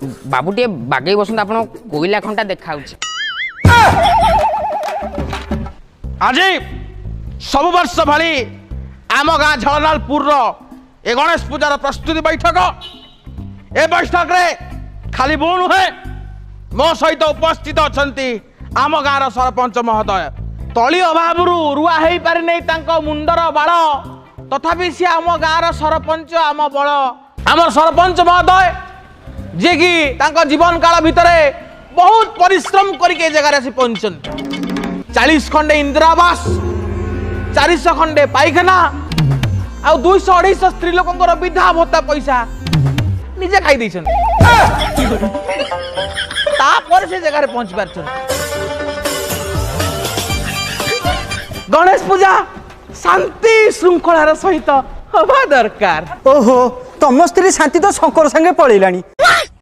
बाबू टे बागई बसंत आपण कोइला खंटा देखाउ आज सब वर्ष भाई आम गाँ झलनालपुर ए गणेश पूजार प्रस्तुति बैठक ए बैठक रे खाली बो नुहे मो सहित उपस्थित अच्छा आम गाँव सरपंच महोदय तली अभाव रुआ हो पारि नहीं मुंडर बाल तथापि सी आम गाँव सरपंच आम बल आम सरपंच महोदय जी की जीवन काल भितर बहुत परिश्रम करके जगह आसी पहुंचन 40 खंडे इंदिरा आवास 400 खंडे पाइखाना आ 200-250 स्त्री लोकंकर विधा भत्ता पैसा निजे खाई दैछन तापर से जगह पहुंच पारछन गणेश पूजा शांति श्रृंखलार सहित हवा दरकार। ओहो तम स्त्री शांति तो शंकर संगे पळैलानी